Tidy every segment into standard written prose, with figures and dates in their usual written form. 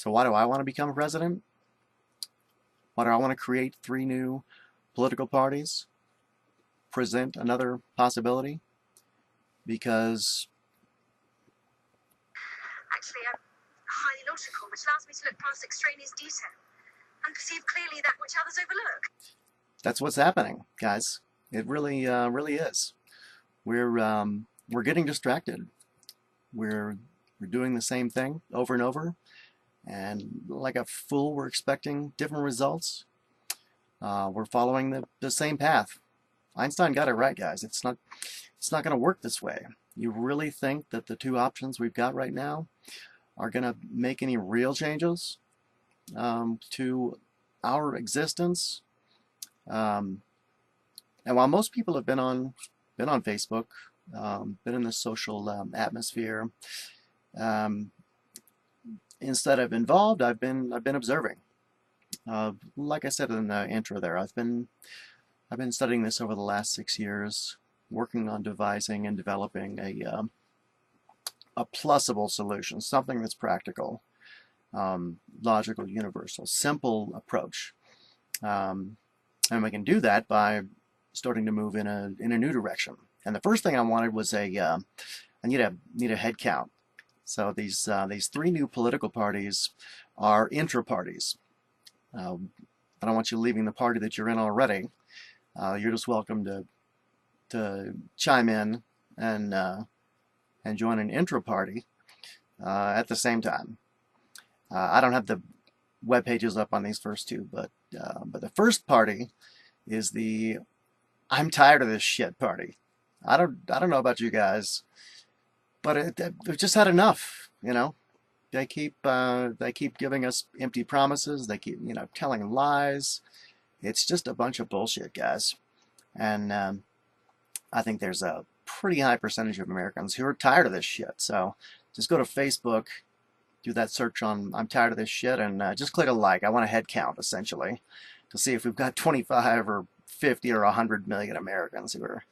So why do I want to become president? Why do I want to create three new political parties? Present another possibility? Because Actually, I'm highly logical, which allows me to look past extraneous detail and perceive clearly that which others overlook. that's what's happening, guys. It really is. We're getting distracted. We're doing the same thing over and over, and like a fool, we're expecting different results. We're following the same path. Einstein got it right, guys. It's not going to work this way. You really think that the two options we've got right now are going to make any real changes to our existence? And while most people have been on Facebook, been in the social atmosphere, um, instead of involved, I've been observing. Like I said in the intro there, I've been studying this over the last 6 years, working on devising and developing a plusable solution, something that's practical, logical, universal, simple approach. And we can do that by starting to move in a new direction. And the first thing I wanted was I need a head count. So these three new political parties are intra-parties. I don't want you leaving the party that you're in already. You're just welcome to chime in and join an intra-party at the same time. I don't have the web pages up on these first two, but the first party is the I'm tired of this shit party. I don't know about you guys, but they've just had enough. They keep giving us empty promises. They keep telling lies. It's just a bunch of bullshit, guys. And I think there's a pretty high percentage of Americans who are tired of this shit. So just go to Facebook, do that search on I'm tired of this shit, and just click a like. I want a head count, essentially, to see if we've got 25 or 50 or 100 million Americans who are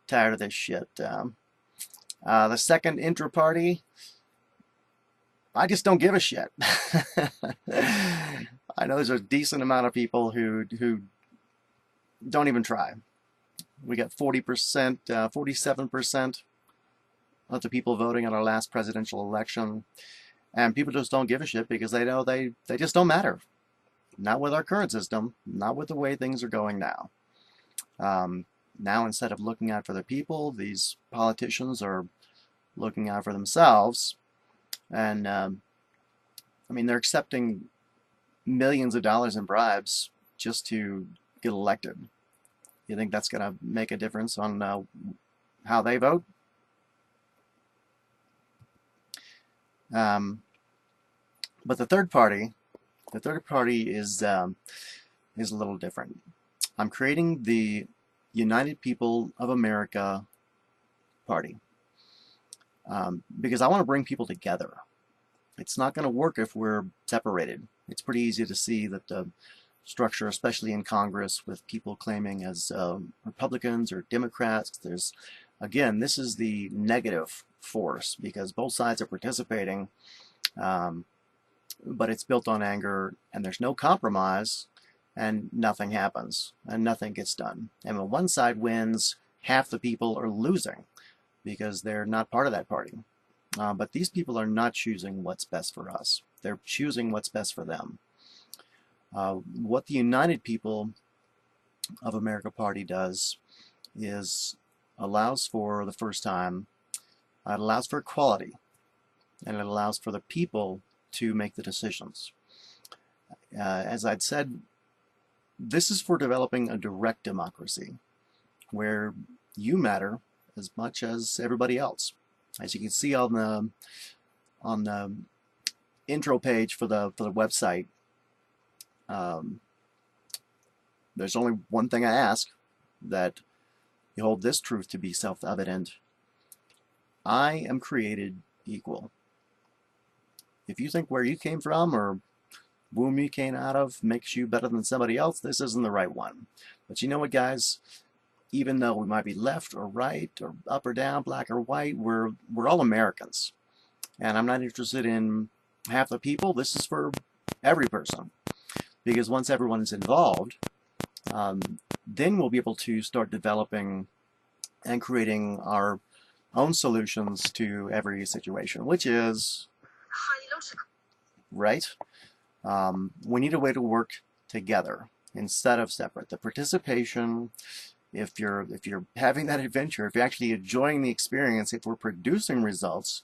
tired of this shit. The second intra-party, I just don't give a shit. I know there's a decent amount of people who don't even try. We got 40%, 47% of the people voting in our last presidential election, and people just don't give a shit because they know they just don't matter. Not with our current system, not with the way things are going now. Now, instead of looking out for the people, these politicians are looking out for themselves. And, they're accepting millions of dollars in bribes just to get elected. You think that's going to make a difference on how they vote? But the third party is a little different. I'm creating the United People of America Party because I want to bring people together. It's not going to work if we're separated. It's pretty easy to see that the structure, especially in Congress, with people claiming as Republicans or Democrats, this is the negative force because both sides are participating, but it's built on anger, and there's no compromise, and nothing happens, and nothing gets done. And when one side wins, half the people are losing because they're not part of that party. But these people are not choosing what's best for us. They're choosing what's best for them. What the United People of America Party does is allows for the first time, it allows for equality, and it allows for the people to make the decisions. As I'd said, this is for developing a direct democracy where you matter as much as everybody else. As you can see on the intro page for the website, there's only one thing I ask, that you hold this truth to be self-evident. I am created equal. If you think where you came from or womb you came out of makes you better than somebody else, this isn't the right one. But you know what, guys? Even though we might be left or right or up or down, black or white, we're all Americans. And I'm not interested in half the people. This is for every person, because once everyone is involved, um, then we'll be able to start developing and creating our own solutions to every situation, which is highly logical. right. We need a way to work together instead of separate. The participation, if you're having that adventure, if you're actually enjoying the experience, if we're producing results,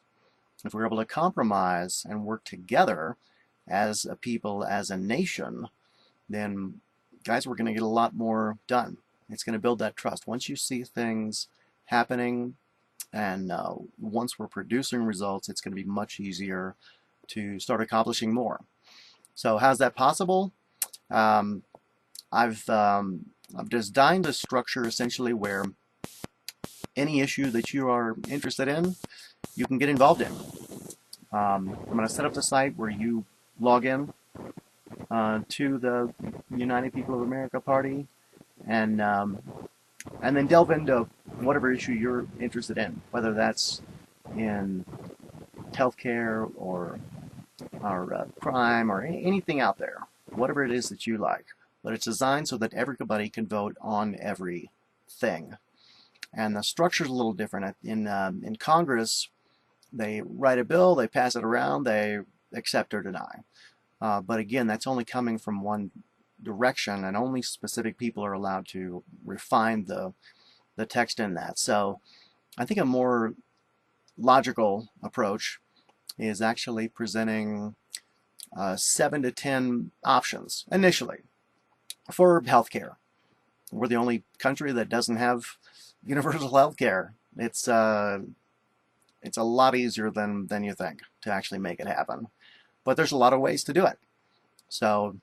if we're able to compromise and work together as a people, as a nation, then guys, we're going to get a lot more done. It's going to build that trust. Once you see things happening and once we're producing results, it's going to be much easier to start accomplishing more. So how's that possible? I've designed a structure essentially where any issue that you are interested in, you can get involved in. I'm going to set up the site where you log in to the United People of America Party, and then delve into whatever issue you're interested in, whether that's in healthcare or crime or anything out there, whatever it is that you like. But it's designed so that everybody can vote on everything. And the structure is a little different. In Congress, they write a bill, they pass it around, they accept or deny. But again, that's only coming from one direction, and only specific people are allowed to refine the text in that. So I think a more logical approach is actually presenting 7 to 10 options initially for healthcare. We're the only country that doesn't have universal healthcare. It's a lot easier than you think to actually make it happen. But there's a lot of ways to do it. So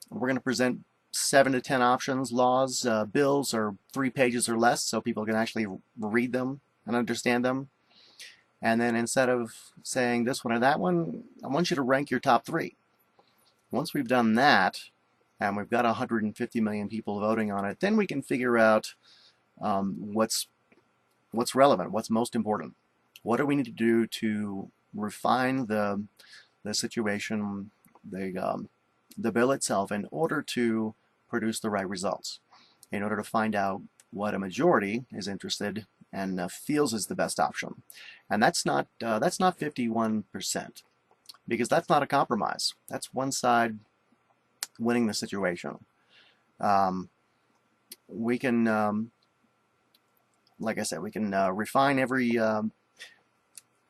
we're going to present 7 to 10 options, laws, bills are 3 pages or less, so people can actually read them and understand them. And then instead of saying this one or that one, I want you to rank your top 3. Once we've done that, and we've got 150 million people voting on it, then we can figure out what's relevant, what's most important. What do we need to do to refine the situation, the bill itself, in order to produce the right results, in order to find out what a majority is interested and feels is the best option. And that's not 51%, because that's not a compromise. That's one side winning the situation. We can, like I said, we can refine every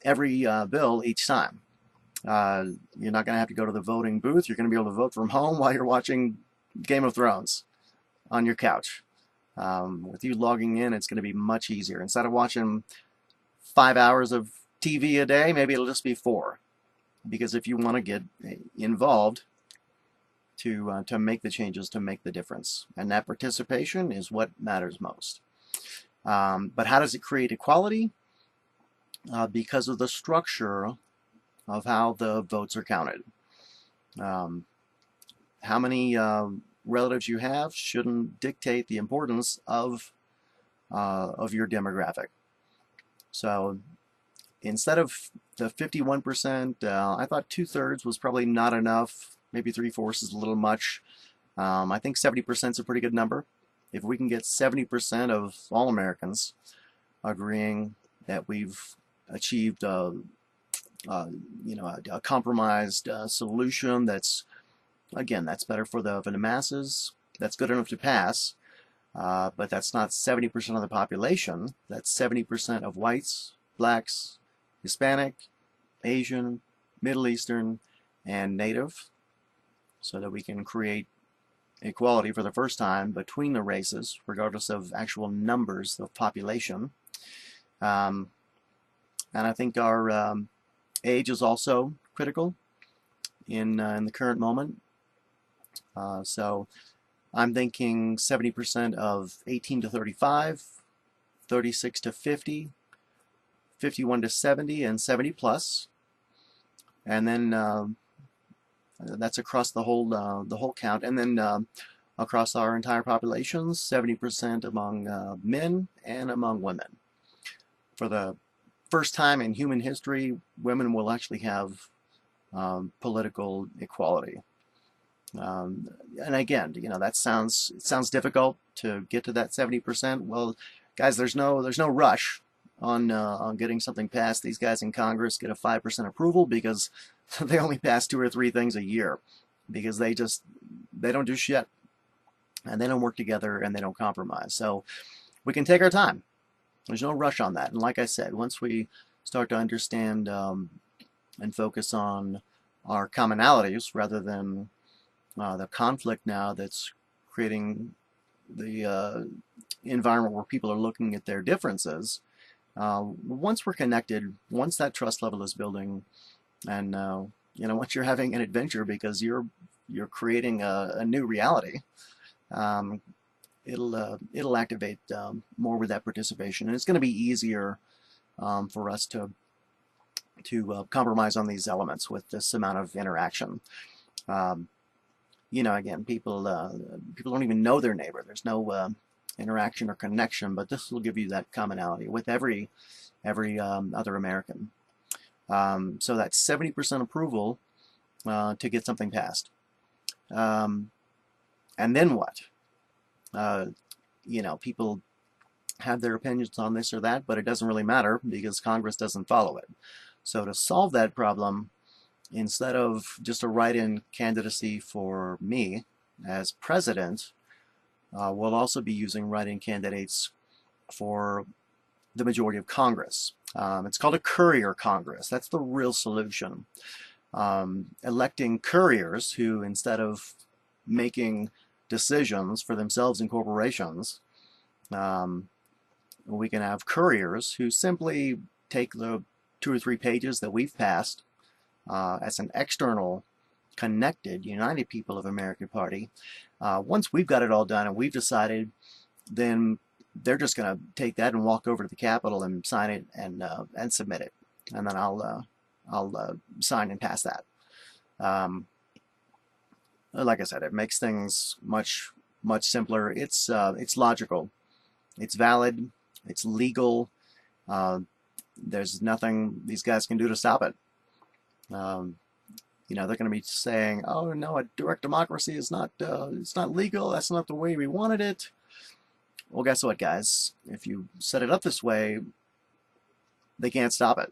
bill each time. You're not going to have to go to the voting booth. You're going to be able to vote from home while you're watching Game of Thrones on your couch. With you logging in, it's going to be much easier. Instead of watching 5 hours of TV a day, maybe it'll just be 4. Because if you want to get involved to make the changes, to make the difference, and that participation is what matters most. But how does it create equality? Because of the structure of how the votes are counted. How many relatives you have shouldn't dictate the importance of your demographic. So instead of the 51%, I thought 2/3 was probably not enough. Maybe 3/4 is a little much. I think 70% is a pretty good number. If we can get 70% of all Americans agreeing that we've achieved a compromised solution that's, again, that's better for the masses, that's good enough to pass, but that's not 70% of the population. That's 70% of whites, blacks, Hispanic, Asian, Middle Eastern, and Native, so that we can create equality for the first time between the races, regardless of actual numbers of population. And I think our age is also critical in the current moment. So I'm thinking 70% of 18 to 35, 36 to 50, 51 to 70, and 70 plus. And then that's across the whole count. And then across our entire population, 70% among men and among women. For the first time in human history, women will actually have political equality. And again, that sounds difficult to get to that 70%. Well, guys, there's no rush on getting something passed. These guys in Congress get a 5% approval because they only pass 2 or 3 things a year because they don't do shit and they don't work together and they don't compromise. So we can take our time. There's no rush on that. And like I said, once we start to understand and focus on our commonalities rather than the conflict now that's creating the environment where people are looking at their differences. Once we're connected, once that trust level is building, and once you're having an adventure because you're creating a new reality, it'll activate more with that participation, and it's going to be easier for us to compromise on these elements with this amount of interaction. Again, people don't even know their neighbor. There's no interaction or connection, but this will give you that commonality with every other American. So that's 70% approval to get something passed. And then what? People have their opinions on this or that, but it doesn't really matter because Congress doesn't follow it. So to solve that problem, instead of just a write-in candidacy for me as president, we'll also be using write-in candidates for the majority of Congress. It's called a courier Congress. That's the real solution. Electing couriers who, instead of making decisions for themselves and corporations, we can have couriers who simply take the 2 or 3 pages that we've passed as an external, connected, united people of American Party. Once we've got it all done and we've decided, then they're just going to take that and walk over to the Capitol and sign it and submit it, and then I'll sign and pass that. Like I said, it makes things much simpler. It's logical, it's valid, it's legal. There's nothing these guys can do to stop it. They're going to be saying, "Oh no, a direct democracy is not it's not legal. That's not the way we wanted it." Well, guess what, guys? If you set it up this way, they can't stop it.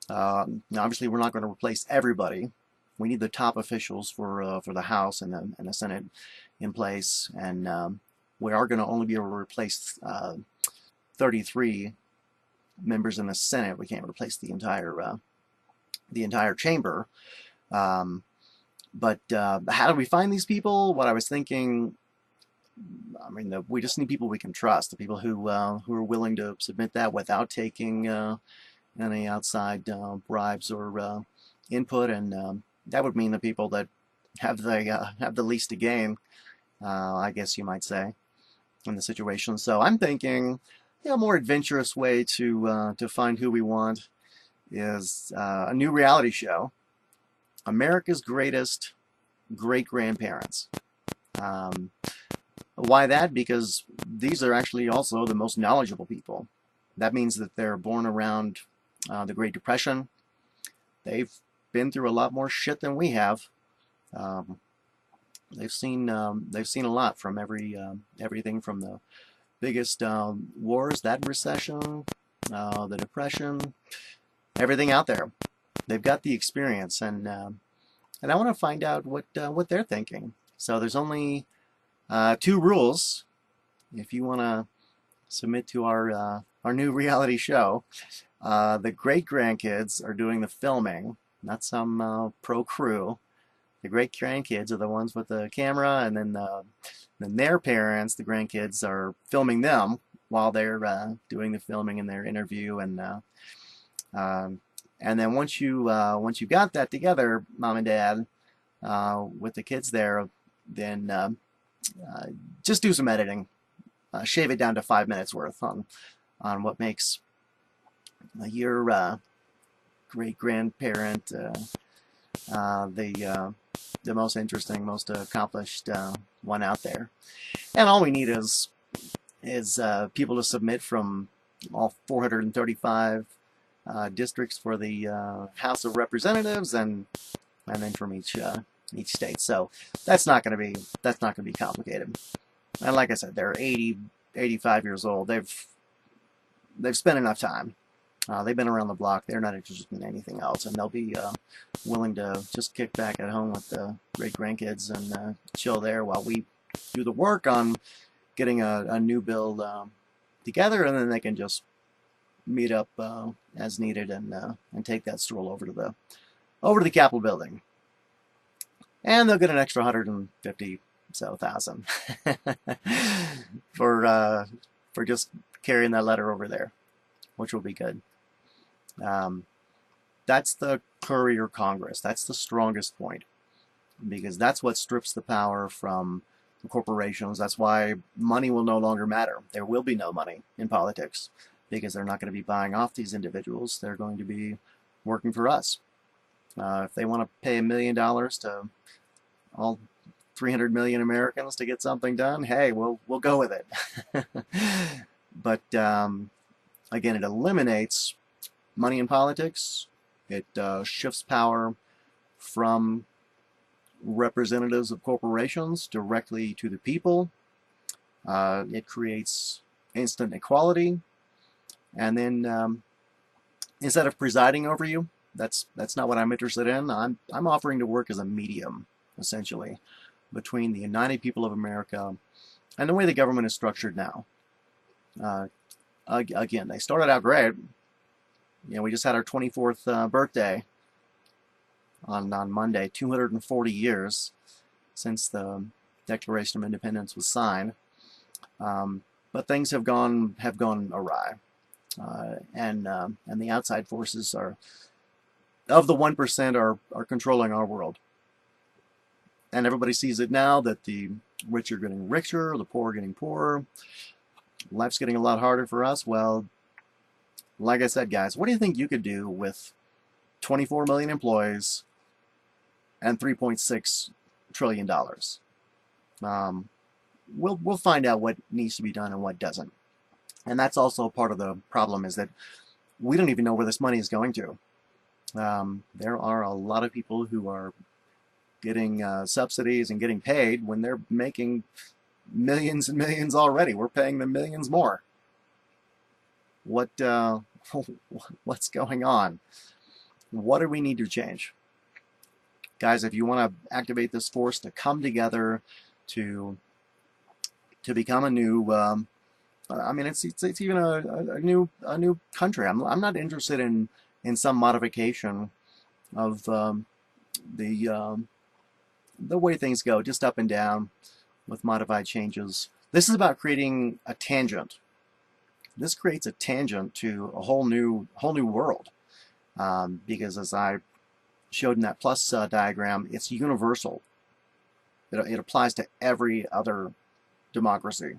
Now, obviously, we're not going to replace everybody. We need the top officials for the House and the Senate in place, and we are going to only be able to replace 33 members in the Senate. We can't replace the entire chamber. But how do we find these people? What I was thinking, we just need people we can trust, the people who are willing to submit that without taking any outside bribes or input, and that would mean the people that have the least to gain, I guess you might say, in the situation. So I'm thinking, a more adventurous way to find who we want is a new reality show, America's Greatest Great-Grandparents. Why that? Because these are actually also the most knowledgeable people. That means that they're born around the Great Depression. They've been through a lot more shit than we have. They've seen a lot from everything from the biggest wars, that recession, the Depression, everything out there. They've got the experience, and I want to find out what they're thinking. So there's only 2 rules if you want to submit to our new reality show. The great-grandkids are doing the filming, not some pro crew. The great-grandkids are the ones with the camera, and then their parents, the grandkids, are filming them while they're doing the filming in their interview. And then once you got that together, Mom and Dad, with the kids there, then just do some editing, shave it down to 5 minutes worth on what makes your great-grandparent the most interesting, most accomplished one out there. And all we need is people to submit from all 435 districts for the House of Representatives, and then from each state. So that's not going to be complicated. And like I said, they're 80, 85 years old. They've spent enough time. They've been around the block. They're not interested in anything else, and they'll be willing to just kick back at home with the great grandkids and chill there while we do the work on getting a new bill together, and then they can just meet up as needed and take that stroll over to the Capitol building, and they'll get an extra 150,000 for just carrying that letter over there, which will be good. That's the Courier Congress. That's the strongest point, because that's what strips the power from the corporations. That's why money will no longer matter. There will be no money in politics, because they're not going to be buying off these individuals. They're going to be working for us. If they want to pay $1 million to all 300 million Americans to get something done, hey, we'll go with it. But again, it eliminates money in politics. It shifts power from representatives of corporations directly to the people. It creates instant equality. And then instead of presiding over you, that's not what I'm interested in. I'm offering to work as a medium, essentially, between the United People of America and the way the government is structured now. Again, they started out great. You know, we just had our 24th birthday on Monday. 240 years since the Declaration of Independence was signed, but things have gone awry, and the outside forces of the 1% are controlling our world. And everybody sees it now that the rich are getting richer, the poor are getting poorer. Life's getting a lot harder for us. Well, like I said, guys, what do you think you could do with 24 million employees and $3.6 trillion? We'll find out what needs to be done and what doesn't. And that's also part of the problem, is that we don't even know where this money is going to. There are a lot of people who are getting subsidies and getting paid when they're making millions and millions already. We're paying them millions more. What's going on? What do we need to change? Guys, if you want to activate this force to come together to become a new, I mean, it's even a new country. I'm not interested in some modification of the way things go, just up and down with modified changes. This is about creating a tangent. This creates a tangent to a whole new world, because as I showed in that plus diagram, it's universal. It applies to every other democracy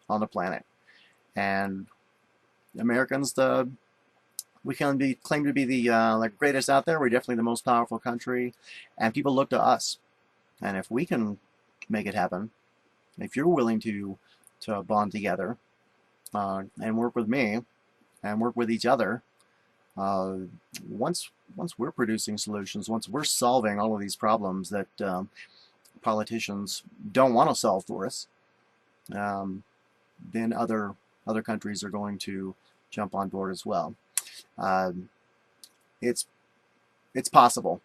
on the planet, and Americans, we can claim to be the greatest out there. We're definitely the most powerful country, and people look to us. And if we can make it happen, if you're willing to bond together and work with me and work with each other, once we're producing solutions, once we're solving all of these problems that politicians don't want to solve for us, then other countries are going to jump on board as well. It's possible.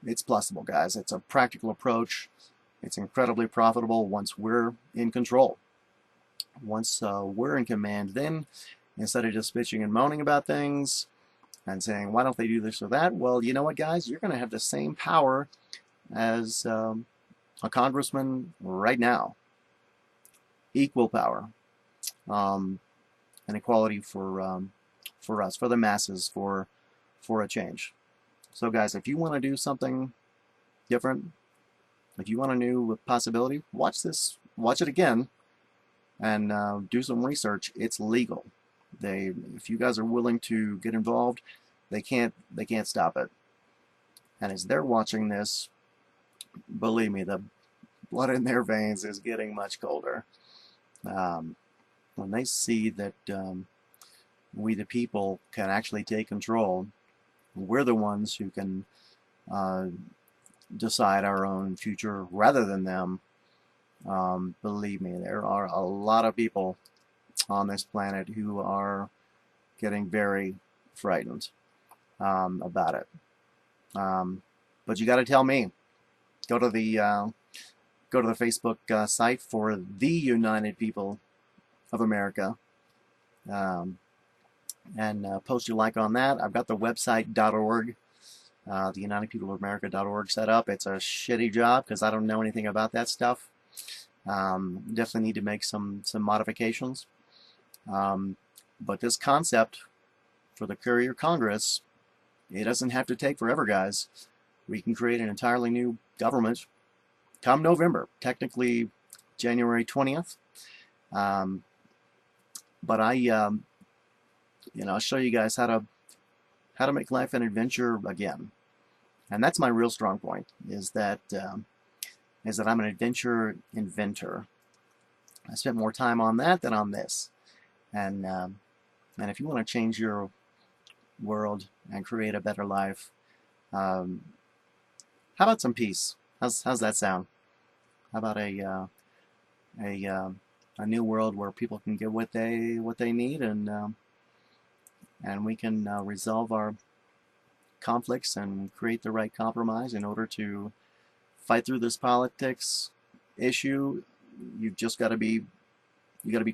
It's possible, guys. It's a practical approach. It's incredibly profitable once we're in control. Once we're in command, then instead of just bitching and moaning about things and saying, why don't they do this or that? Well, you know what, guys? You're going to have the same power as a congressman right now. Equal power. And equality for us, for the masses, for a change. So guys, if you want to do something different, if you want a new possibility, watch it again, and do some research. It's legal. If you guys are willing to get involved, they can't stop it. And as they're watching this, believe me, the blood in their veins is getting much colder. When they see that we the people can actually take control, we're the ones who can decide our own future rather than them. Believe me, there are a lot of people on this planet who are getting very frightened about it. But you got to tell me. Go to the Facebook site for the United People of America, and post your like on that. I've got the website .org, the UnitedPeopleOfAmerica.org set up. It's a shitty job because I don't know anything about that stuff. Definitely need to make some modifications. But this concept for the Courier Congress, it doesn't have to take forever, guys. We can create an entirely new government come November, technically January 20th. But I'll show you guys how to make life an adventure again. And that's my real strong point, is that I'm an adventure inventor. I spent more time on that than on this. And if you want to change your world and create a better life, how about some peace? How's that sound? How about a new world where people can get what they need, and we can resolve our conflicts and create the right compromise in order to fight through this politics issue. You've just got to be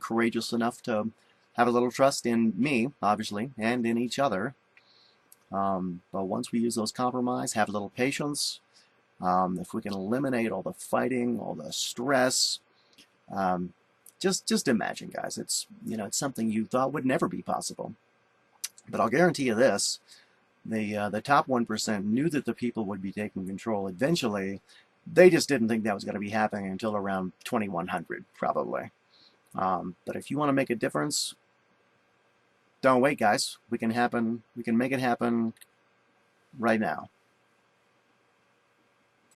courageous enough to have a little trust in me, obviously, and in each other. But once we use those compromise, have a little patience. If we can eliminate all the fighting, all the stress, just imagine, guys. It's something you thought would never be possible. But I'll guarantee you this: the top 1% knew that the people would be taking control eventually. They just didn't think that was going to be happening until around 2100, probably. But if you want to make a difference, don't wait, guys. We can make it happen right now.